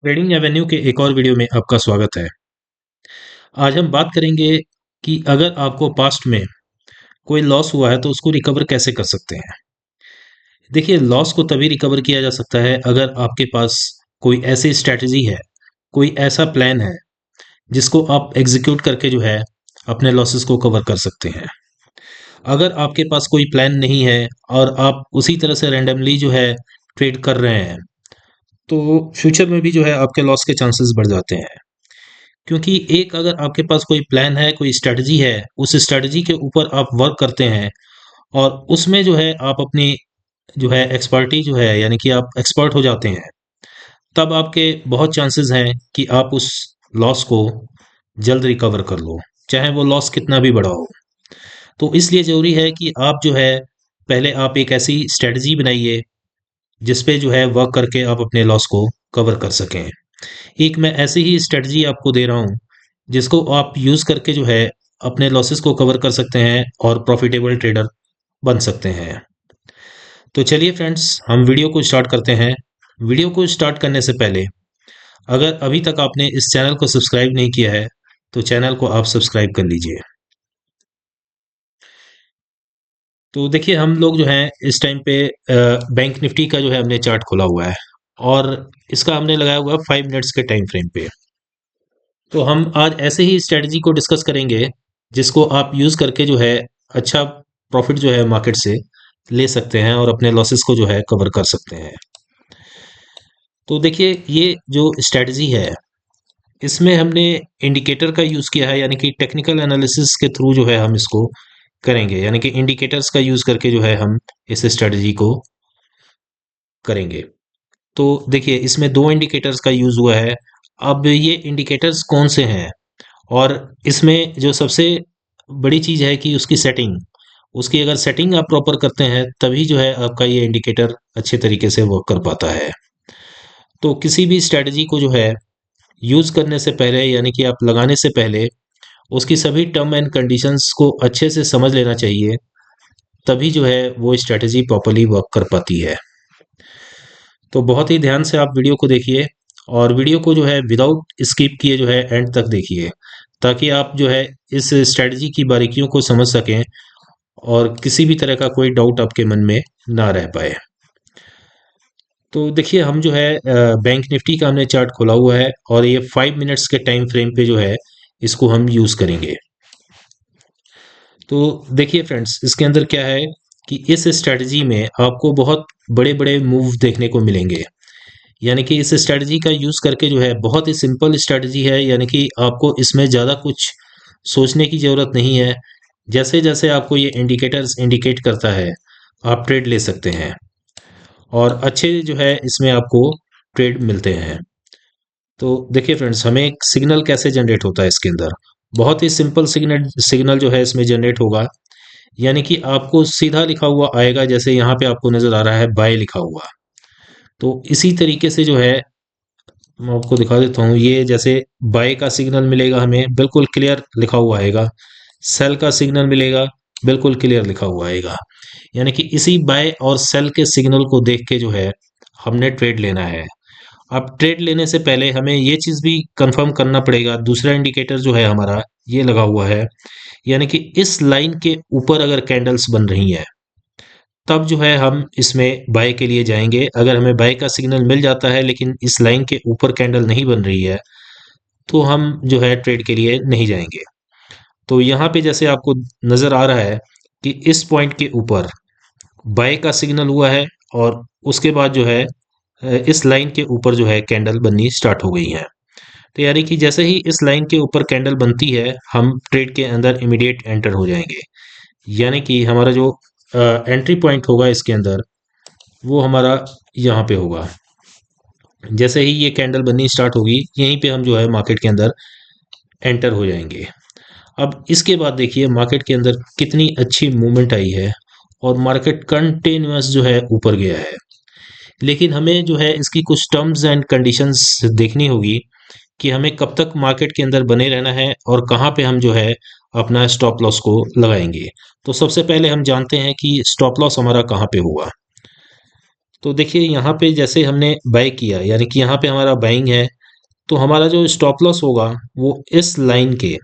Trading Avenue के एक और वीडियो में आपका स्वागत है। आज हम बात करेंगे कि अगर आपको पास्ट में कोई लॉस हुआ है तो उसको रिकवर कैसे कर सकते हैं। देखिए, लॉस को तभी रिकवर किया जा सकता है अगर आपके पास कोई ऐसी स्ट्रैटेजी है, कोई ऐसा प्लान है जिसको आप एग्जीक्यूट करके जो है अपने लॉसेस को कवर कर सकते हैं। अगर आपके पास कोई प्लान नहीं है और आप उसी तरह से रैंडमली जो है ट्रेड कर रहे हैं, तो फ्यूचर में भी जो है आपके लॉस के चांसेस बढ़ जाते हैं। क्योंकि एक अगर आपके पास कोई प्लान है, कोई स्ट्रैटेजी है, उस स्ट्रैटेजी के ऊपर आप वर्क करते हैं और उसमें जो है आप अपनी जो है एक्सपर्टी जो है यानी कि आप एक्सपर्ट हो जाते हैं, तब आपके बहुत चांसेस हैं कि आप उस लॉस को जल्द रिकवर कर लो, चाहे वो लॉस कितना भी बड़ा हो। तो इसलिए ज़रूरी है कि आप जो है पहले आप एक ऐसी स्ट्रैटेजी बनाइए जिस पे जो है वर्क करके आप अपने लॉस को कवर कर सकें। एक मैं ऐसी ही स्ट्रेटजी आपको दे रहा हूँ जिसको आप यूज़ करके जो है अपने लॉसेस को कवर कर सकते हैं और प्रॉफिटेबल ट्रेडर बन सकते हैं। तो चलिए फ्रेंड्स, हम वीडियो को स्टार्ट करते हैं। वीडियो को स्टार्ट करने से पहले अगर अभी तक आपने इस चैनल को सब्सक्राइब नहीं किया है तो चैनल को आप सब्सक्राइब कर लीजिए। तो देखिए, हम लोग जो हैं इस टाइम पे बैंक निफ्टी का जो है हमने चार्ट खोला हुआ है और इसका हमने लगाया हुआ है 5 मिनट्स के टाइम फ्रेम पे। तो हम आज ऐसे ही स्ट्रेटजी को डिस्कस करेंगे जिसको आप यूज़ करके जो है अच्छा प्रॉफिट जो है मार्केट से ले सकते हैं और अपने लॉसेस को जो है कवर कर सकते हैं। तो देखिए, ये जो स्ट्रेटजी है इसमें हमने इंडिकेटर का यूज़ किया है, यानी कि टेक्निकल एनालिसिस के थ्रू जो है हम इसको करेंगे, यानी कि इंडिकेटर्स का यूज़ करके जो है हम इस स्ट्रेटजी को करेंगे। तो देखिए, इसमें 2 इंडिकेटर्स का यूज़ हुआ है। अब ये इंडिकेटर्स कौन से हैं और इसमें जो सबसे बड़ी चीज़ है कि उसकी सेटिंग, उसकी अगर सेटिंग आप प्रॉपर करते हैं तभी जो है आपका ये इंडिकेटर अच्छे तरीके से वर्क कर पाता है। तो किसी भी स्ट्रैटेजी को जो है यूज़ करने से पहले, यानी कि आप लगाने से पहले उसकी सभी टर्म एंड कंडीशंस को अच्छे से समझ लेना चाहिए, तभी जो है वो स्ट्रैटेजी प्रॉपर्ली वर्क कर पाती है। तो बहुत ही ध्यान से आप वीडियो को देखिए और वीडियो को जो है विदाउट स्किप किए जो है एंड तक देखिए, ताकि आप जो है इस स्ट्रैटेजी की बारीकियों को समझ सकें और किसी भी तरह का कोई डाउट आपके मन में ना रह पाए। तो देखिए, हम जो है बैंक निफ्टी का हमने चार्ट खोला हुआ है और ये 5 मिनट्स के टाइम फ्रेम पे जो है इसको हम यूज़ करेंगे। तो देखिए फ्रेंड्स, इसके अंदर क्या है कि इस स्ट्रैटेजी में आपको बहुत बड़े-बड़े मूव देखने को मिलेंगे। यानी कि इस स्ट्रैटेजी का यूज़ करके जो है बहुत ही सिंपल स्ट्रैटेजी है, यानी कि आपको इसमें ज़्यादा कुछ सोचने की ज़रूरत नहीं है। जैसे-जैसे आपको ये इंडिकेटर्स इंडिकेट करता है, आप ट्रेड ले सकते हैं और अच्छे जो है इसमें आपको ट्रेड मिलते हैं। तो देखिए फ्रेंड्स, हमें एक सिग्नल कैसे जनरेट होता है इसके अंदर। बहुत ही सिंपल सिग्नल सिग्नल जो है इसमें जनरेट होगा, यानी कि आपको सीधा लिखा हुआ आएगा, जैसे यहाँ पे आपको नज़र आ रहा है बाय लिखा हुआ। तो इसी तरीके से जो है मैं आपको दिखा देता हूँ, ये जैसे बाय का सिग्नल मिलेगा हमें बिल्कुल क्लियर लिखा हुआ आएगा, सेल का सिग्नल मिलेगा बिल्कुल क्लियर लिखा हुआ आएगा। यानी कि इसी बाय और सेल के सिग्नल को देख के जो है हमने ट्रेड लेना है। अब ट्रेड लेने से पहले हमें ये चीज़ भी कंफर्म करना पड़ेगा, दूसरा इंडिकेटर जो है हमारा ये लगा हुआ है, यानी कि इस लाइन के ऊपर अगर कैंडल्स बन रही हैं तब जो है हम इसमें बाय के लिए जाएंगे। अगर हमें बाय का सिग्नल मिल जाता है लेकिन इस लाइन के ऊपर कैंडल नहीं बन रही है तो हम जो है ट्रेड के लिए नहीं जाएंगे। तो यहाँ पे जैसे आपको नज़र आ रहा है कि इस पॉइंट के ऊपर बाय का सिग्नल हुआ है और उसके बाद जो है इस लाइन के ऊपर जो है कैंडल बननी स्टार्ट हो गई है। तो यानी कि जैसे ही इस लाइन के ऊपर कैंडल बनती है हम ट्रेड के अंदर इमीडिएट एंटर हो जाएंगे। यानी कि हमारा जो एंट्री पॉइंट होगा इसके अंदर वो हमारा यहाँ पे होगा। जैसे ही ये कैंडल बननी स्टार्ट होगी यहीं पे हम जो है मार्केट के अंदर एंटर हो जाएंगे। अब इसके बाद देखिए मार्केट के अंदर कितनी अच्छी मूवमेंट आई है और मार्केट कंटिन्यूअस जो है ऊपर गया है। लेकिन हमें जो है इसकी कुछ टर्म्स एंड कंडीशंस देखनी होगी कि हमें कब तक मार्केट के अंदर बने रहना है और कहाँ पे हम जो है अपना स्टॉप लॉस को लगाएंगे। तो सबसे पहले हम जानते हैं कि स्टॉप लॉस हमारा कहाँ पे हुआ। तो देखिए यहाँ पे जैसे हमने बाय किया, यानी कि यहाँ पे हमारा बाइंग है, तो हमारा जो स्टॉप लॉस होगा वो इस लाइन के,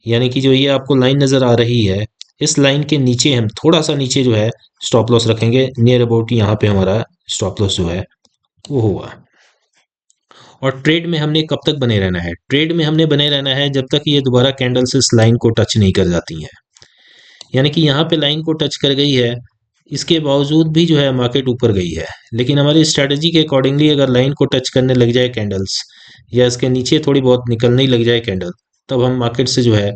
यानी कि जो ये आपको लाइन नज़र आ रही है, इस लाइन के नीचे हम थोड़ा सा नीचे जो है स्टॉप लॉस रखेंगे। नियर अबाउट यहाँ पे हमारा स्टॉप लॉस जो है वो होगा। और ट्रेड में हमने कब तक बने रहना है? ट्रेड में हमने बने रहना है जब तक ये दोबारा कैंडल्स इस लाइन को टच नहीं कर जाती हैं। यानी कि यहाँ पे लाइन को टच कर गई है, इसके बावजूद भी जो है मार्केट ऊपर गई है, लेकिन हमारी स्ट्रैटेजी के अकॉर्डिंगली अगर लाइन को टच करने लग जाए कैंडल्स, या इसके नीचे थोड़ी बहुत निकलने ही लग जाए कैंडल, तब हम मार्केट से जो है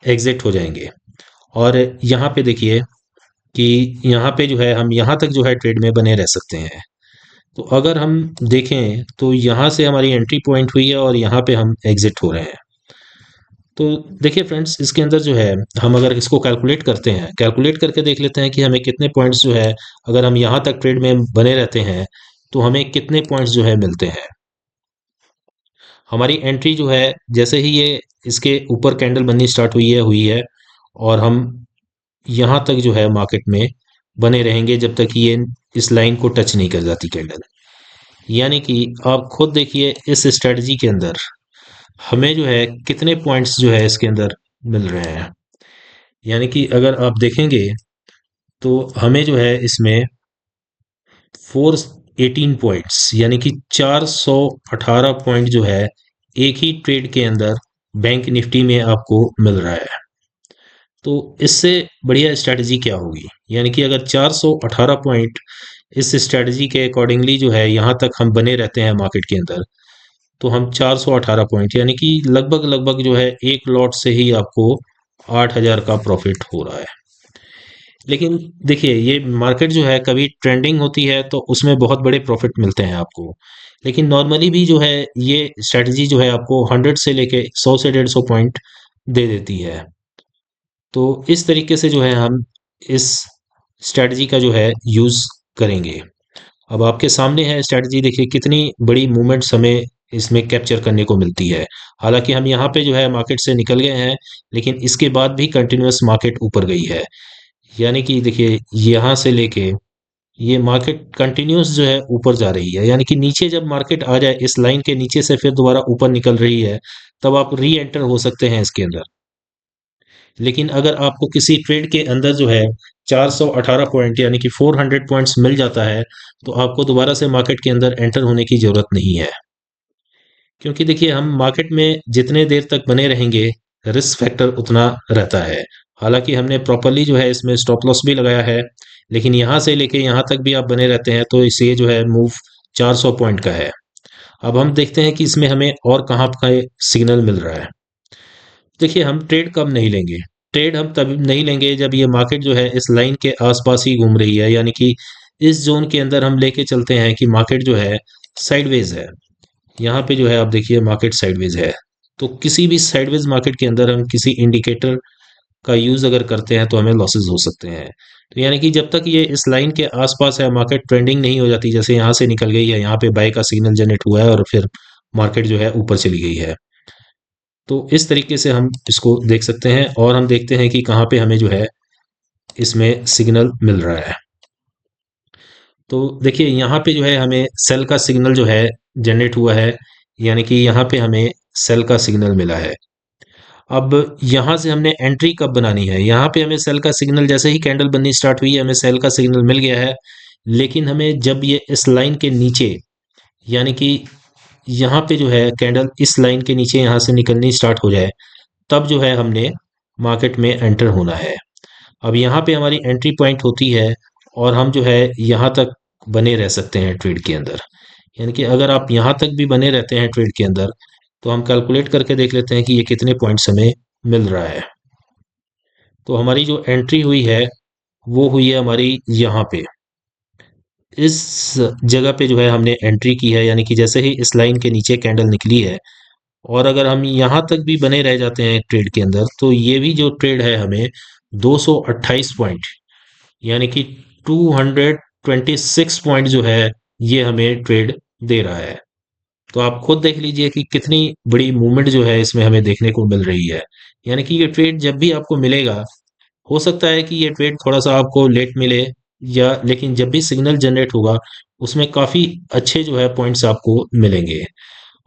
एग्जिट हो जाएंगे। और यहाँ पे देखिए कि यहाँ पे जो है हम यहाँ तक जो है ट्रेड में बने रह सकते हैं। तो अगर हम देखें तो यहाँ से हमारी एंट्री पॉइंट हुई है और यहाँ पे हम एग्जिट हो रहे हैं। तो देखिए फ्रेंड्स, इसके अंदर जो है हम अगर इसको कैलकुलेट करते हैं, कैलकुलेट करके देख लेते हैं कि हमें कितने पॉइंट्स जो है, अगर हम यहाँ तक ट्रेड में बने रहते हैं तो हमें कितने पॉइंट्स जो है मिलते हैं। हमारी एंट्री जो है जैसे ही ये इसके ऊपर कैंडल बननी स्टार्ट हुई है, और हम यहाँ तक जो है मार्केट में बने रहेंगे जब तक ये इस लाइन को टच नहीं कर जाती कैंडल। यानी कि आप खुद देखिए इस स्ट्रेटजी के अंदर हमें जो है कितने पॉइंट्स जो है इसके अंदर मिल रहे हैं। यानी कि अगर आप देखेंगे तो हमें जो है इसमें 418 पॉइंट्स, यानी कि 418 पॉइंट जो है एक ही ट्रेड के अंदर बैंक निफ्टी में आपको मिल रहा है। तो इससे बढ़िया स्ट्रैटेजी क्या होगी? यानी कि अगर 418 पॉइंट इस स्ट्रैटेजी के अकॉर्डिंगली जो है यहाँ तक हम बने रहते हैं मार्केट के अंदर, तो हम 418 पॉइंट, यानी कि लगभग लगभग जो है एक लॉट से ही आपको 8,000 का प्रॉफिट हो रहा है। लेकिन देखिए ये मार्केट जो है कभी ट्रेंडिंग होती है तो उसमें बहुत बड़े प्रॉफिट मिलते हैं आपको, लेकिन नॉर्मली भी जो है ये स्ट्रेटजी जो है आपको 100 से लेके 100 से 150 पॉइंट दे देती है। तो इस तरीके से जो है हम इस स्ट्रेटजी का जो है यूज़ करेंगे। अब आपके सामने है स्ट्रेटजी, देखिए कितनी बड़ी मूवमेंट्स हमें इसमें कैप्चर करने को मिलती है। हालांकि हम यहाँ पे जो है मार्केट से निकल गए हैं, लेकिन इसके बाद भी कंटिन्यूअस मार्केट ऊपर गई है। यानी कि देखिए यहाँ से लेके ये मार्केट कंटिन्यूअस जो है ऊपर जा रही है, यानी कि नीचे जब मार्केट आ जाए इस लाइन के नीचे से फिर दोबारा ऊपर निकल रही है, तब आप री एंटर हो सकते हैं इसके अंदर। लेकिन अगर आपको किसी ट्रेड के अंदर जो है 418 पॉइंट यानी कि 400 पॉइंट्स मिल जाता है, तो आपको दोबारा से मार्केट के अंदर एंटर होने की ज़रूरत नहीं है। क्योंकि देखिए हम मार्केट में जितने देर तक बने रहेंगे रिस्क फैक्टर उतना रहता है। हालांकि हमने प्रॉपरली जो है इसमें स्टॉप लॉस भी लगाया है, लेकिन यहाँ से लेके यहाँ तक भी आप बने रहते हैं तो इससे जो है मूव 400 पॉइंट का है। अब हम देखते हैं कि इसमें हमें और कहाँ का सिग्नल मिल रहा है। देखिए हम ट्रेड कब नहीं लेंगे? ट्रेड हम तब नहीं लेंगे जब ये मार्केट जो है इस लाइन के आसपास ही घूम रही है, यानी कि इस जोन के अंदर हम लेके चलते हैं कि मार्केट जो है साइडवेज है। यहाँ पे जो है आप देखिए मार्केट साइडवेज है। तो किसी भी साइडवेज मार्केट के अंदर हम किसी इंडिकेटर का यूज़ अगर करते हैं तो हमें लॉसेस हो सकते हैं। तो यानी कि जब तक ये इस लाइन के आसपास है, मार्केट ट्रेंडिंग नहीं हो जाती, जैसे यहाँ से निकल गई है, यहाँ पे बाय का सिग्नल जनरेट हुआ है और फिर मार्केट जो है ऊपर चली गई है। तो इस तरीके से हम इसको देख सकते हैं और हम देखते हैं कि कहाँ पे हमें जो है इसमें सिग्नल मिल रहा है। तो देखिए यहाँ पे जो है हमें सेल का सिग्नल जो है जनरेट हुआ है, यानी कि यहाँ पे हमें सेल का सिग्नल मिला है। अब यहाँ से हमने एंट्री कब बनानी है? यहाँ पे हमें सेल का सिग्नल, जैसे ही कैंडल बननी स्टार्ट हुई है हमें सेल का सिग्नल मिल गया है। लेकिन हमें जब ये इस लाइन के नीचे, यानी कि यहाँ पे जो है कैंडल इस लाइन के नीचे यहाँ से निकलनी स्टार्ट हो जाए, तब जो है हमने मार्केट में एंटर होना है। अब यहाँ पे हमारी एंट्री पॉइंट होती है और हम जो है यहाँ तक बने रह सकते हैं ट्रेड के अंदर। यानी कि अगर आप यहाँ तक भी बने रहते हैं ट्रेड के अंदर, तो हम कैलकुलेट करके देख लेते हैं कि ये कितने पॉइंट्स हमें मिल रहा है। तो हमारी जो एंट्री हुई है वो हुई है हमारी यहाँ पे, इस जगह पे जो है हमने एंट्री की है। यानी कि जैसे ही इस लाइन के नीचे कैंडल निकली है और अगर हम यहाँ तक भी बने रह जाते हैं ट्रेड के अंदर, तो ये भी जो ट्रेड है हमें 228 पॉइंट, यानी कि 226 पॉइंट जो है ये हमें ट्रेड दे रहा है। तो आप खुद देख लीजिए कि कितनी बड़ी मूवमेंट जो है इसमें हमें देखने को मिल रही है। यानी कि ये ट्रेड जब भी आपको मिलेगा, हो सकता है कि ये ट्रेड थोड़ा सा आपको लेट मिले, या लेकिन जब भी सिग्नल जनरेट होगा उसमें काफ़ी अच्छे जो है पॉइंट्स आपको मिलेंगे।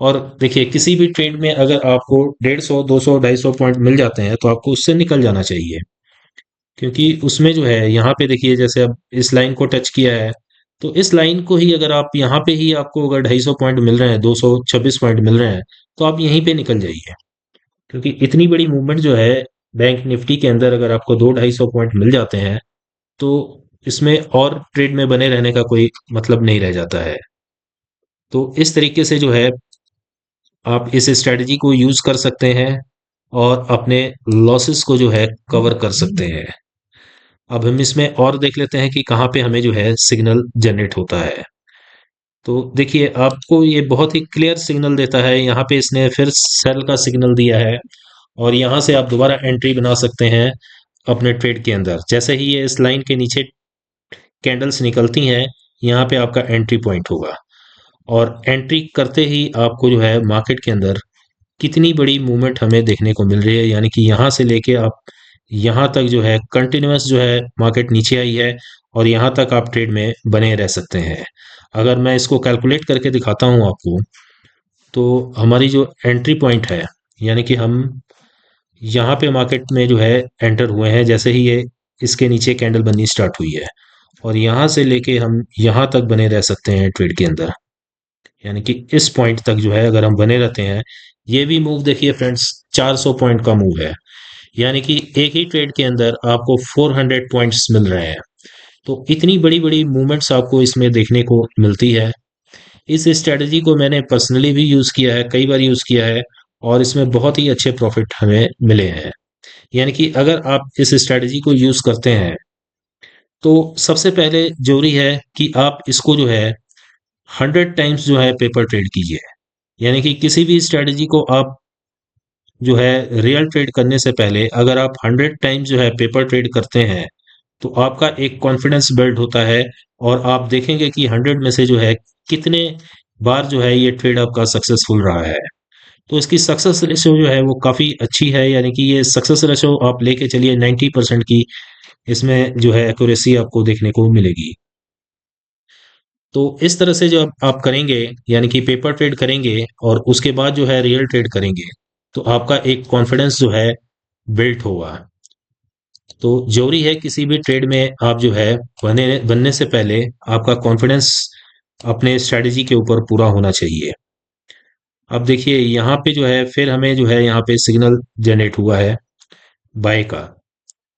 और देखिए किसी भी ट्रेड में अगर आपको 150 200 250 पॉइंट मिल जाते हैं तो आपको उससे निकल जाना चाहिए, क्योंकि उसमें जो है यहाँ पे देखिए जैसे अब इस लाइन को टच किया है, तो इस लाइन को ही अगर आप यहाँ पे ही आपको अगर 250 पॉइंट मिल रहे हैं, 226 पॉइंट मिल रहे हैं, तो आप यहीं पे निकल जाइए। क्योंकि इतनी बड़ी मूवमेंट जो है बैंक निफ्टी के अंदर अगर आपको 200 250 पॉइंट मिल जाते हैं, तो इसमें और ट्रेड में बने रहने का कोई मतलब नहीं रह जाता है। तो इस तरीके से जो है आप इस स्ट्रेटजी को यूज कर सकते हैं और अपने लॉसेस को जो है कवर कर सकते हैं। अब हम इसमें और देख लेते हैं कि कहाँ पे हमें जो है सिग्नल जनरेट होता है। तो देखिए आपको ये बहुत ही क्लियर सिग्नल देता है, यहाँ पे इसने फिर सेल का सिग्नल दिया है और यहाँ से आप दोबारा एंट्री बना सकते हैं अपने ट्रेड के अंदर। जैसे ही ये इस लाइन के नीचे कैंडल्स निकलती हैं, यहाँ पे आपका एंट्री पॉइंट होगा और एंट्री करते ही आपको जो है मार्केट के अंदर कितनी बड़ी मूवमेंट हमें देखने को मिल रही है, यानी कि यहाँ से लेके आप यहाँ तक जो है कंटिन्यूअस जो है मार्केट नीचे आई है और यहाँ तक आप ट्रेड में बने रह सकते हैं। अगर मैं इसको कैलकुलेट करके दिखाता हूँ आपको, तो हमारी जो एंट्री पॉइंट है, यानी कि हम यहाँ पे मार्केट में जो है एंटर हुए हैं जैसे ही ये इसके नीचे कैंडल बननी स्टार्ट हुई है, और यहाँ से लेके हम यहाँ तक बने रह सकते हैं ट्रेड के अंदर। यानी कि इस पॉइंट तक जो है अगर हम बने रहते हैं, ये भी मूव देखिए फ्रेंड्स 400 पॉइंट का मूव है, यानी कि एक ही ट्रेड के अंदर आपको 400 पॉइंट्स मिल रहे हैं। तो इतनी बड़ी बड़ी मूवमेंट्स आपको इसमें देखने को मिलती है। इस स्ट्रेटजी को मैंने पर्सनली भी यूज़ किया है, कई बार यूज़ किया है और इसमें बहुत ही अच्छे प्रॉफिट हमें मिले हैं। यानी कि अगर आप इस स्ट्रेटजी को यूज़ करते हैं, तो सबसे पहले जरूरी है कि आप इसको जो है 100 टाइम्स जो है पेपर ट्रेड कीजिए। यानी कि किसी भी स्ट्रेटजी को आप जो है रियल ट्रेड करने से पहले अगर आप 100 टाइम्स जो है पेपर ट्रेड करते हैं, तो आपका एक कॉन्फिडेंस बिल्ड होता है और आप देखेंगे कि 100 में से जो है कितने बार जो है ये ट्रेड आपका सक्सेसफुल रहा है। तो इसकी सक्सेस रेशो जो है वो काफ़ी अच्छी है, यानी कि ये सक्सेस रेशो आप लेके चलिए 90% की इसमें जो है एक्यूरेसी आपको देखने को मिलेगी। तो इस तरह से जो आप करेंगे, यानी कि पेपर ट्रेड करेंगे और उसके बाद जो है रियल ट्रेड करेंगे, तो आपका एक कॉन्फिडेंस जो है बिल्ट होगा। तो जरूरी है किसी भी ट्रेड में आप जो है बनने से पहले आपका कॉन्फिडेंस अपने स्ट्रेटजी के ऊपर पूरा होना चाहिए। अब देखिए यहाँ पे जो है फिर हमें जो है यहाँ पे सिग्नल जनरेट हुआ है बाय का,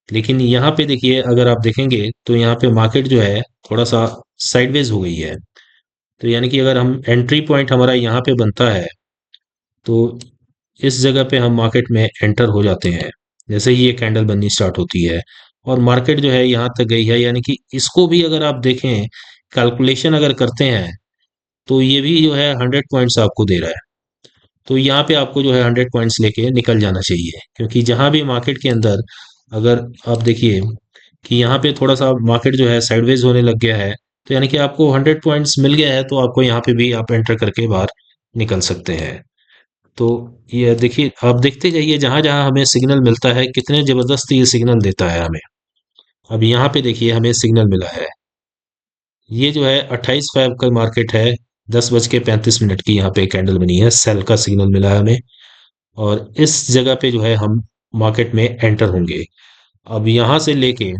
लेकिन यहाँ पे देखिए अगर आप देखेंगे तो यहाँ पे मार्केट जो है थोड़ा सा साइडवेज हो गई है। तो यानी कि अगर हम एंट्री पॉइंट हमारा यहाँ पे बनता है, तो इस जगह पे हम मार्केट में एंटर हो जाते हैं जैसे ही ये कैंडल बननी स्टार्ट होती है, और मार्केट जो है यहाँ तक गई है, यानी कि इसको भी अगर आप देखें कैलकुलेशन अगर करते हैं, तो ये भी जो है 100 पॉइंट्स आपको दे रहा है। तो यहाँ पे आपको जो है 100 पॉइंट्स लेके निकल जाना चाहिए, क्योंकि जहाँ भी मार्केट के अंदर अगर आप देखिए कि यहाँ पे थोड़ा सा मार्केट जो है साइडवेज होने लग गया है, तो यानी कि आपको 100 पॉइंट्स मिल गया है, तो आपको यहाँ पे भी आप एंटर करके बाहर निकल सकते हैं। तो ये देखिए आप देखते जाइए जहां जहां हमें सिग्नल मिलता है कितने जबरदस्त ये सिग्नल देता है हमें। अब यहाँ पे देखिए हमें सिग्नल मिला है, ये जो है 28 फेब का मार्केट है, 10:35 की यहाँ पे कैंडल बनी है, सेल का सिग्नल मिला है हमें और इस जगह पे जो है हम मार्केट में एंटर होंगे। अब यहाँ से लेके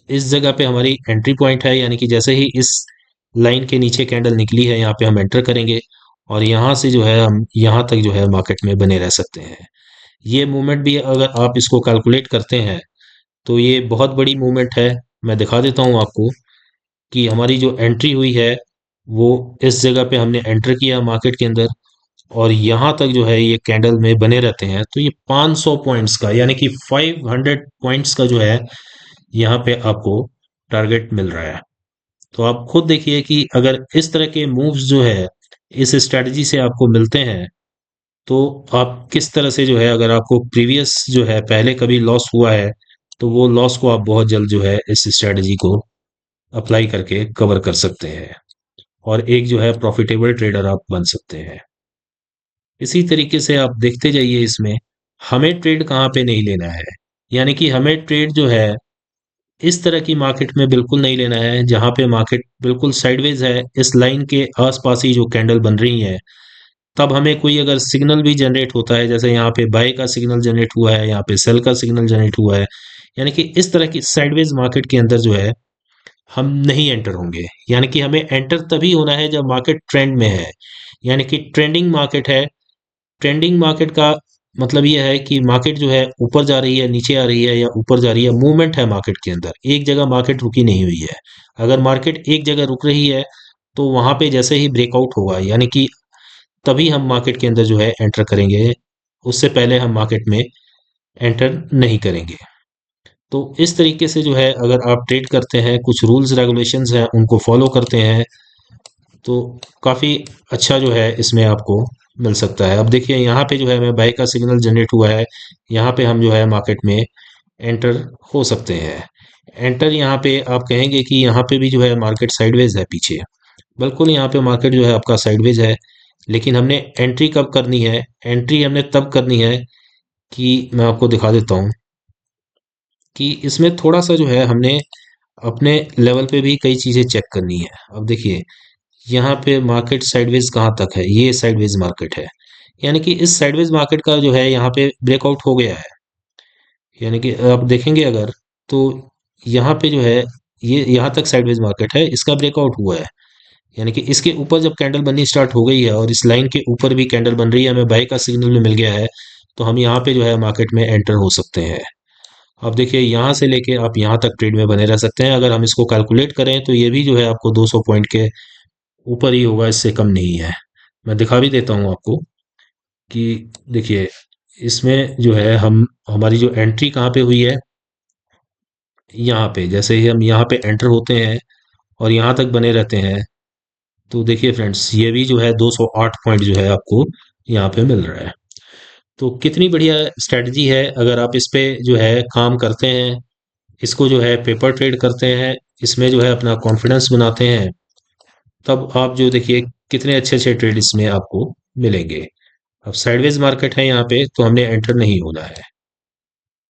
इस जगह पे हमारी एंट्री पॉइंट है, यानी कि जैसे ही इस लाइन के नीचे कैंडल निकली है यहाँ पे हम एंटर करेंगे और यहाँ से जो है हम यहाँ तक जो है मार्केट में बने रह सकते हैं। ये मूवमेंट भी अगर आप इसको कैलकुलेट करते हैं, तो ये बहुत बड़ी मूवमेंट है। मैं दिखा देता हूँ आपको कि हमारी जो एंट्री हुई है वो इस जगह पे हमने एंटर किया मार्केट के अंदर और यहाँ तक जो है ये कैंडल में बने रहते हैं, तो ये 500 पॉइंट्स का यानी कि 500 पॉइंट्स का जो है यहाँ पे आपको टारगेट मिल रहा है। तो आप खुद देखिए कि अगर इस तरह के मूव्स जो है इस स्ट्रेटजी से आपको मिलते हैं, तो आप किस तरह से जो है अगर आपको प्रीवियस जो है पहले कभी लॉस हुआ है, तो वो लॉस को आप बहुत जल्द जो है इस स्ट्रेटजी को अप्लाई करके कवर कर सकते हैं और एक जो है प्रॉफिटेबल ट्रेडर आप बन सकते हैं। इसी तरीके से आप देखते जाइए इसमें हमें ट्रेड कहाँ पे नहीं लेना है, यानी कि हमें ट्रेड जो है इस तरह की मार्केट में बिल्कुल नहीं लेना है जहां पे मार्केट बिल्कुल साइडवेज है, इस लाइन के आसपास ही जो कैंडल बन रही है। तब हमें कोई अगर सिग्नल भी जनरेट होता है, जैसे यहाँ पे बाय का सिग्नल जनरेट हुआ है, यहाँ पे सेल का सिग्नल जनरेट हुआ है, यानी कि इस तरह की साइडवेज मार्केट के अंदर जो है हम नहीं एंटर होंगे। यानी कि हमें एंटर तभी होना है जब मार्केट ट्रेंड में है, यानी कि ट्रेंडिंग मार्केट है। ट्रेंडिंग मार्केट का मतलब ये है कि मार्केट जो है ऊपर जा रही है, नीचे आ रही है या ऊपर जा रही है, मूवमेंट है मार्केट के अंदर, एक जगह मार्केट रुकी नहीं हुई है। अगर मार्केट एक जगह रुक रही है तो वहां पे जैसे ही ब्रेकआउट होगा, यानी कि तभी हम मार्केट के अंदर जो है एंटर करेंगे, उससे पहले हम मार्केट में एंटर नहीं करेंगे। तो इस तरीके से जो है अगर आप ट्रेड करते हैं, कुछ रूल्स रेगुलेशंस हैं उनको फॉलो करते हैं, तो काफ़ी अच्छा जो है इसमें आपको मिल सकता है। अब देखिए यहाँ पे जो है मैं बाय का सिग्नल जनरेट हुआ है, यहाँ पे हम जो है मार्केट में एंटर हो सकते हैं। एंटर यहाँ पे आप कहेंगे कि यहाँ पे भी जो है मार्केट साइडवेज है पीछे। बिल्कुल यहाँ पे मार्केट जो है आपका साइडवेज है, लेकिन हमने एंट्री कब करनी है? एंट्री हमने तब करनी है कि मैं आपको दिखा देता हूँ कि इसमें थोड़ा सा जो है हमने अपने लेवल पे भी कई चीज़ें चेक करनी है। अब देखिए यहाँ पे मार्केट साइडवेज कहाँ तक है, ये साइडवेज मार्केट है, यानी कि इस साइडवेज मार्केट का जो है यहाँ पे ब्रेकआउट हो गया है। यानी कि आप देखेंगे अगर, तो यहाँ पे जो है ये यहाँ तक साइडवेज मार्केट है, इसका ब्रेकआउट हुआ है। यानी कि इसके ऊपर जब कैंडल बननी स्टार्ट हो गई है और इस लाइन के ऊपर भी कैंडल बन रही है, हमें बाय का सिग्नल भी मिल गया है, तो हम यहाँ पे जो है मार्केट में एंटर हो सकते हैं। अब देखिए यहाँ से लेके आप यहाँ तक ट्रेड में बने रह सकते हैं। अगर हम इसको कैलकुलेट करें तो ये भी जो है आपको 200 पॉइंट के ऊपर ही होगा, इससे कम नहीं है। मैं दिखा भी देता हूँ आपको कि देखिए इसमें जो है हम हमारी जो एंट्री कहाँ पे हुई है, यहाँ पे जैसे ही हम यहाँ पे एंटर होते हैं और यहाँ तक बने रहते हैं, तो देखिए फ्रेंड्स ये भी जो है 208 पॉइंट जो है आपको यहाँ पे मिल रहा है। तो कितनी बढ़िया स्ट्रेटजी है, अगर आप इस पे जो है काम करते हैं, इसको जो है पेपर ट्रेड करते हैं, इसमें जो है अपना कॉन्फिडेंस बनाते हैं, तब आप जो देखिए कितने अच्छे अच्छे ट्रेड इसमें आपको मिलेंगे। अब साइडवेज मार्केट है यहाँ पे, तो हमने एंटर नहीं होना है।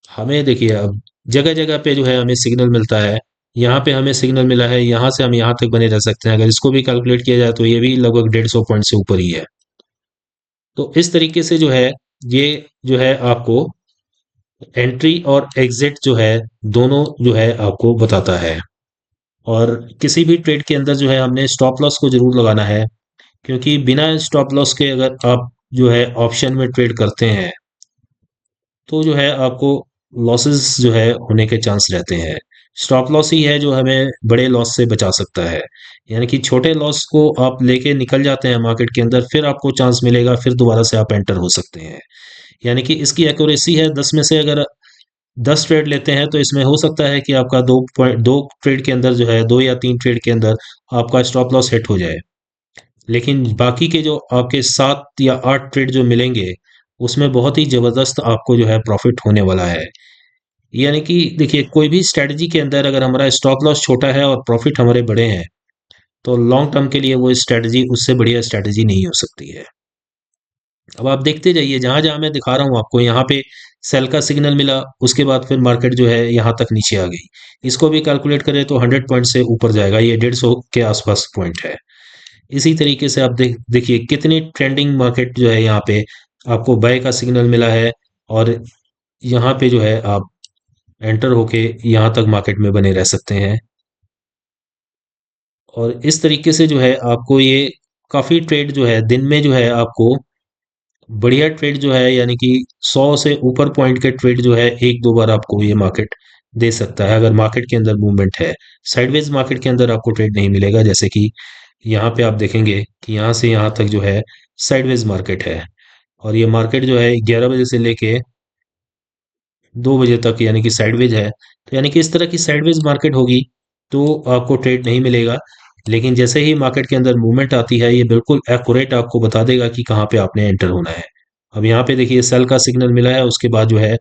हमें देखिए अब जगह जगह पे जो है हमें सिग्नल मिलता है। यहाँ पे हमें सिग्नल मिला है, यहाँ से हम यहाँ तक बने रह सकते हैं। अगर इसको भी कैलकुलेट किया जाए तो ये भी लगभग 150 पॉइंट से ऊपर ही है। तो इस तरीके से जो है ये जो है आपको एंट्री और एग्जिट जो है दोनों जो है आपको बताता है। और किसी भी ट्रेड के अंदर जो है हमने स्टॉप लॉस को जरूर लगाना है, क्योंकि बिना स्टॉप लॉस के अगर आप जो है ऑप्शन में ट्रेड करते हैं तो जो है आपको लॉसेस जो है होने के चांस रहते हैं। स्टॉप लॉस ही है जो हमें बड़े लॉस से बचा सकता है। यानी कि छोटे लॉस को आप लेके निकल जाते हैं मार्केट के अंदर, फिर आपको चांस मिलेगा, फिर दोबारा से आप एंटर हो सकते हैं। यानी कि इसकी एक्यूरेसी है 10 में से अगर 10 ट्रेड लेते हैं तो इसमें हो सकता है कि आपका 2 ट्रेड के अंदर जो है 2 या 3 ट्रेड के अंदर आपका स्टॉप लॉस हिट हो जाए। लेकिन बाकी के जो आपके 7 या 8 ट्रेड जो मिलेंगे, उसमें बहुत ही ज़बरदस्त आपको जो है प्रॉफिट होने वाला है। यानी कि देखिए कोई भी स्ट्रैटेजी के अंदर अगर हमारा स्टॉप लॉस छोटा है और प्रॉफिट हमारे बड़े हैं, तो लॉन्ग टर्म के लिए वो स्ट्रैटेजी उससे बढ़िया स्ट्रैटेजी नहीं हो सकती है। अब आप देखते जाइए जहां जहां मैं दिखा रहा हूँ आपको, यहाँ पे सेल का सिग्नल मिला, उसके बाद फिर मार्केट जो है यहाँ तक नीचे आ गई। इसको भी कैलकुलेट करें तो 100 पॉइंट से ऊपर जाएगा, ये 150 के आसपास पॉइंट है। इसी तरीके से आप देखिए कितनी ट्रेंडिंग मार्केट जो है यहाँ पे आपको बाय का सिग्नल मिला है, और यहाँ पे जो है आप एंटर होके यहाँ तक मार्केट में बने रह सकते हैं। और इस तरीके से जो है आपको ये काफ़ी ट्रेड जो है दिन में जो है आपको बढ़िया ट्रेड जो है, यानी कि 100 से ऊपर पॉइंट के ट्रेड जो है एक दो बार आपको ये मार्केट दे सकता है, अगर मार्केट के अंदर मूवमेंट है। साइडवेज मार्केट के अंदर आपको ट्रेड नहीं मिलेगा, जैसे कि यहाँ पे आप देखेंगे कि यहाँ से यहाँ तक जो है साइडवेज मार्केट है, और ये मार्केट जो है 11 बजे से लेके 2 बजे तक यानी कि साइडवेज है। तो यानी कि इस तरह की साइडवेज मार्केट होगी तो आपको ट्रेड नहीं मिलेगा। लेकिन जैसे ही मार्केट के अंदर मूवमेंट आती है, ये बिल्कुल एक्यूरेट आपको बता देगा कि कहाँ पे आपने एंटर होना है। अब यहाँ पे देखिए सेल का सिग्नल मिला है, उसके बाद जो है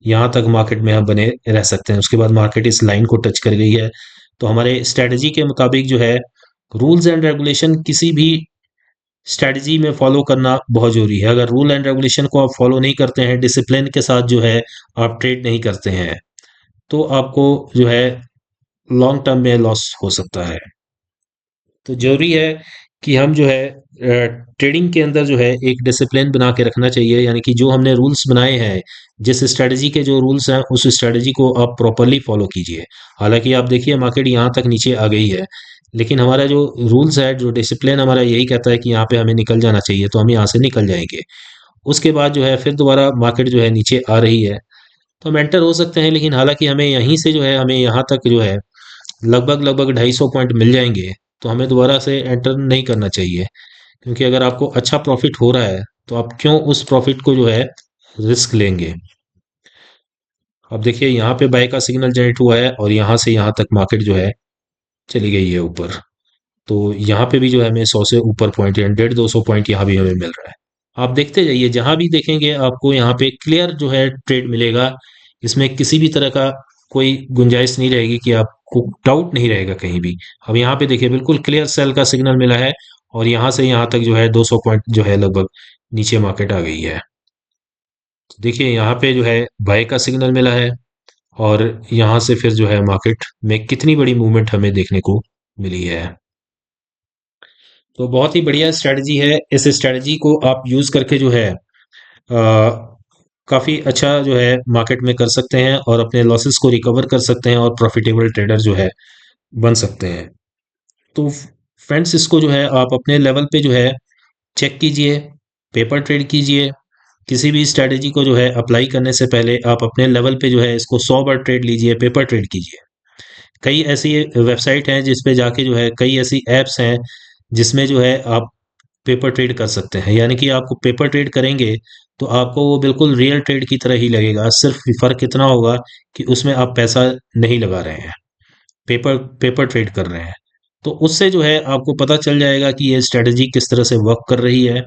यहाँ तक मार्केट में हम बने रह सकते हैं। उसके बाद मार्केट इस लाइन को टच कर गई है, तो हमारे स्ट्रेटजी के मुताबिक जो है रूल्स एंड रेगुलेशन किसी भी स्ट्रेटजी में फॉलो करना बहुत जरूरी है। अगर रूल एंड रेगुलेशन को आप फॉलो नहीं करते हैं, डिसिप्लिन के साथ जो है आप ट्रेड नहीं करते हैं, तो आपको जो है लॉन्ग टर्म में लॉस हो सकता है। तो जरूरी है कि हम जो है ट्रेडिंग के अंदर जो है एक डिसिप्लिन बना के रखना चाहिए, यानी कि जो हमने रूल्स बनाए हैं, जिस स्ट्रेटजी के जो रूल्स हैं उस स्ट्रेटजी को आप प्रॉपरली फॉलो कीजिए। हालांकि आप देखिए मार्केट यहाँ तक नीचे आ गई है, लेकिन हमारा जो रूल्स है, जो डिसिप्लिन हमारा यही कहता है कि यहाँ पे हमें निकल जाना चाहिए, तो हम यहाँ से निकल जाएंगे। उसके बाद जो है फिर दोबारा मार्केट जो है नीचे आ रही है, तो हम एंटर हो सकते हैं, लेकिन हालांकि हमें यहीं से जो है हमें यहाँ तक जो है लगभग लगभग 250 पॉइंट मिल जाएंगे, तो हमें दोबारा से एंटर नहीं करना चाहिए। क्योंकि अगर आपको अच्छा प्रॉफिट हो रहा है, तो आप क्यों उस प्रॉफिट को जो है रिस्क लेंगे। अब देखिए यहाँ पे बाय का सिग्नल जनरेट हुआ है और यहाँ से यहाँ तक मार्केट जो है चली गई है ऊपर। तो यहाँ पे भी जो है हमें 100 से ऊपर पॉइंट या 150-200 पॉइंट यहाँ भी हमें मिल रहा है। आप देखते जाइए, जहां भी देखेंगे आपको यहाँ पे क्लियर जो है ट्रेड मिलेगा। इसमें किसी भी तरह का कोई गुंजाइश नहीं रहेगी कि आपको डाउट नहीं रहेगा कहीं भी। अब यहाँ पे देखिए बिल्कुल क्लियर सेल का सिग्नल मिला है, और यहाँ से यहाँ तक जो है 200 पॉइंट जो है लगभग नीचे मार्केट आ गई है। तो देखिए यहाँ पे जो है बाय का सिग्नल मिला है, और यहाँ से फिर जो है मार्केट में कितनी बड़ी मूवमेंट हमें देखने को मिली है। तो बहुत ही बढ़िया स्ट्रेटजी है। इस स्ट्रेटजी को आप यूज करके जो है काफ़ी अच्छा जो है मार्केट में कर सकते हैं, और अपने लॉसेस को रिकवर कर सकते हैं, और प्रॉफिटेबल ट्रेडर जो है बन सकते हैं। तो फ्रेंड्स, इसको जो है आप अपने लेवल पे जो है चेक कीजिए, पेपर ट्रेड कीजिए। किसी भी स्ट्रैटेजी को जो है अप्लाई करने से पहले आप अपने लेवल पे जो है इसको 100 बार ट्रेड लीजिए, पेपर ट्रेड कीजिए। कई ऐसी वेबसाइट हैं जिस पे जाके जो है, कई ऐसी एप्स हैं जिसमें जो है आप पेपर ट्रेड कर सकते हैं। यानी कि आपको पेपर ट्रेड करेंगे तो आपको वो बिल्कुल रियल ट्रेड की तरह ही लगेगा। सिर्फ फर्क इतना होगा कि उसमें आप पैसा नहीं लगा रहे हैं, पेपर पेपर ट्रेड कर रहे हैं। तो उससे जो है आपको पता चल जाएगा कि ये स्ट्रेटजी किस तरह से वर्क कर रही है,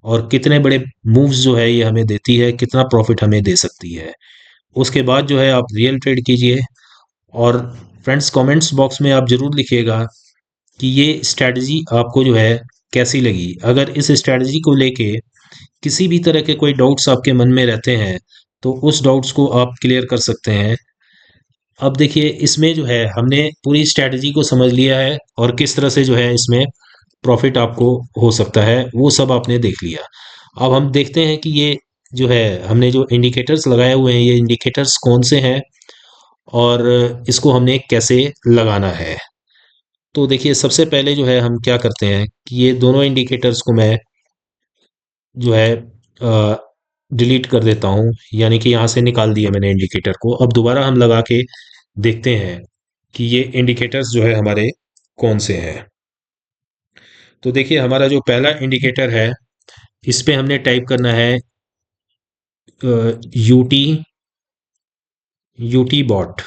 और कितने बड़े मूव्स जो है ये हमें देती है, कितना प्रॉफिट हमें दे सकती है। उसके बाद जो है आप रियल ट्रेड कीजिए। और फ्रेंड्स, कमेंट्स बॉक्स में आप जरूर लिखिएगा कि ये स्ट्रैटेजी आपको जो है कैसी लगी। अगर इस स्ट्रैटेजी को लेके किसी भी तरह के कोई डाउट्स आपके मन में रहते हैं, तो उस डाउट्स को आप क्लियर कर सकते हैं। अब देखिए इसमें जो है हमने पूरी स्ट्रैटेजी को समझ लिया है, और किस तरह से जो है इसमें प्रॉफिट आपको हो सकता है वो सब आपने देख लिया। अब हम देखते हैं कि ये जो है हमने जो इंडिकेटर्स लगाए हुए हैं, ये इंडिकेटर्स कौन से हैं, और इसको हमने कैसे लगाना है। तो देखिए सबसे पहले जो है हम क्या करते हैं कि ये दोनों इंडिकेटर्स को मैं जो है डिलीट कर देता हूँ, यानी कि यहाँ से निकाल दिया मैंने इंडिकेटर को। अब दोबारा हम लगा के देखते हैं कि ये इंडिकेटर्स जो है हमारे कौन से हैं। तो देखिए हमारा जो पहला इंडिकेटर है, इस पे हमने टाइप करना है यूटी यूटी बॉट।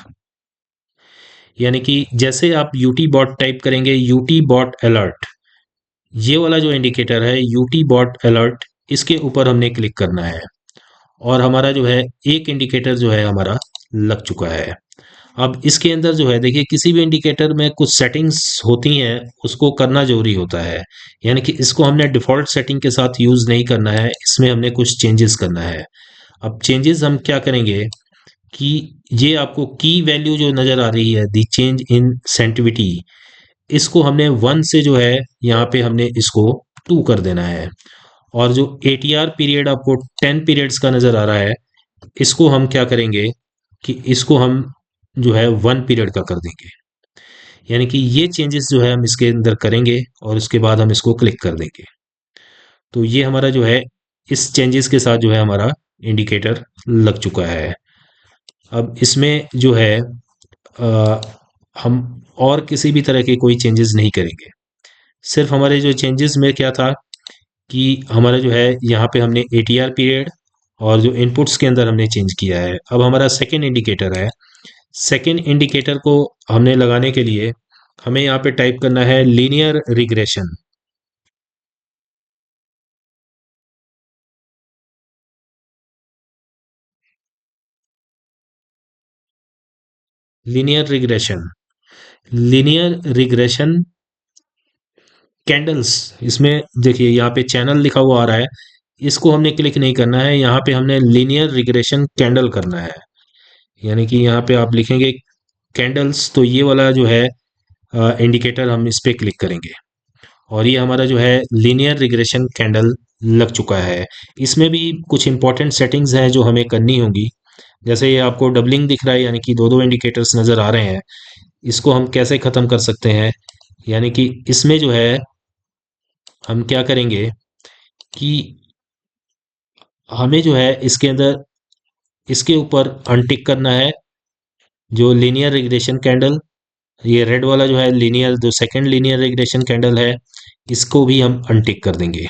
यानी कि जैसे आप यूटी बॉट टाइप करेंगे, यूटी बॉट अलर्ट, ये वाला जो इंडिकेटर है यूटी बॉट अलर्ट, इसके ऊपर हमने क्लिक करना है। और हमारा जो है एक इंडिकेटर जो है हमारा लग चुका है। अब इसके अंदर जो है देखिए, किसी भी इंडिकेटर में कुछ सेटिंग्स होती हैं, उसको करना जरूरी होता है। यानी कि इसको हमने डिफ़ॉल्ट सेटिंग के साथ यूज़ नहीं करना है, इसमें हमने कुछ चेंजेस करना है। अब चेंजेस हम क्या करेंगे कि ये आपको की वैल्यू जो नज़र आ रही है, दी चेंज इन सेंटिविटी, इसको हमने 1 से जो है यहाँ पे हमने इसको 2 कर देना है। और जो एटीआर पीरियड आपको 10 पीरियड्स का नज़र आ रहा है, इसको हम क्या करेंगे कि इसको हम जो है 1 पीरियड का कर देंगे। यानी कि ये चेंजेस जो है हम इसके अंदर करेंगे, और उसके बाद हम इसको क्लिक कर देंगे। तो ये हमारा जो है इस चेंजेस के साथ जो है हमारा इंडिकेटर लग चुका है। अब इसमें जो है अ, हम और किसी भी तरह के कोई चेंजेस नहीं करेंगे। सिर्फ हमारे जो चेंजेस में क्या था कि हमारा जो है यहाँ पे हमने एटीआर पीरियड और जो इनपुट्स के अंदर हमने चेंज किया है। अब हमारा सेकेंड इंडिकेटर है। सेकेंड इंडिकेटर को हमने लगाने के लिए हमें यहाँ पे टाइप करना है linear regression. Linear regression, linear regression candles. इसमें देखिए यहाँ पे चैनल लिखा हुआ आ रहा है, इसको हमने क्लिक नहीं करना है। यहाँ पे हमने लीनियर रिग्रेशन कैंडल करना है। यानी कि यहाँ पे आप लिखेंगे कैंडल्स, तो ये वाला जो है इंडिकेटर हम इस पे क्लिक करेंगे और ये हमारा जो है लीनियर रिग्रेशन कैंडल लग चुका है। इसमें भी कुछ इंपॉर्टेंट सेटिंग्स हैं जो हमें करनी होंगी। जैसे ये आपको डबलिंग दिख रहा है, यानी कि दो दो इंडिकेटर्स नज़र आ रहे हैं। इसको हम कैसे ख़त्म कर सकते हैं, यानी कि इसमें जो है हम क्या करेंगे कि हमें जो है इसके अंदर इसके ऊपर अनटिक करना है जो लीनियर रिग्रेशन कैंडल, ये रेड वाला जो है लीनियर, जो सेकंड लीनियर रिग्रेशन कैंडल है, इसको भी हम अनटिक कर देंगे।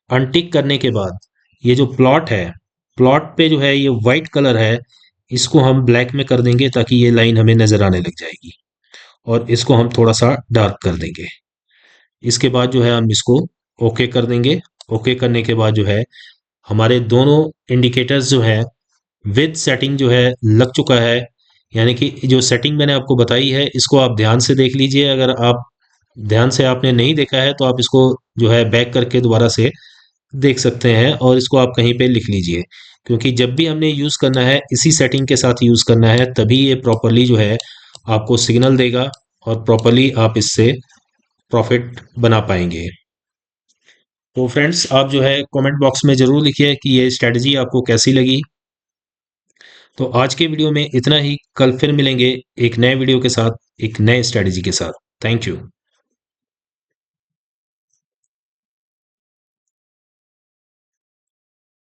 अनटिक करने के बाद ये जो प्लॉट है, प्लॉट पे जो है ये वाइट कलर है, इसको हम ब्लैक में कर देंगे ताकि ये लाइन हमें नजर आने लग जाएगी। और इसको हम थोड़ा सा डार्क कर देंगे। इसके बाद जो है हम इसको ओके कर देंगे। ओके करने के बाद जो है हमारे दोनों इंडिकेटर्स जो है विद सेटिंग जो है लग चुका है। यानी कि जो सेटिंग मैंने आपको बताई है इसको आप ध्यान से देख लीजिए। अगर आप ध्यान से आपने नहीं देखा है तो आप इसको जो है बैक करके दोबारा से देख सकते हैं और इसको आप कहीं पे लिख लीजिए, क्योंकि जब भी हमने यूज़ करना है इसी सेटिंग के साथ यूज़ करना है, तभी ये प्रॉपरली जो है आपको सिग्नल देगा और प्रॉपरली आप इससे प्रॉफिट बना पाएंगे। तो फ्रेंड्स, आप जो है कमेंट बॉक्स में ज़रूर लिखिए कि ये स्ट्रेटजी आपको कैसी लगी। तो आज के वीडियो में इतना ही। कल फिर मिलेंगे एक नए वीडियो के साथ, एक नए स्ट्रेटजी के साथ। Thank you.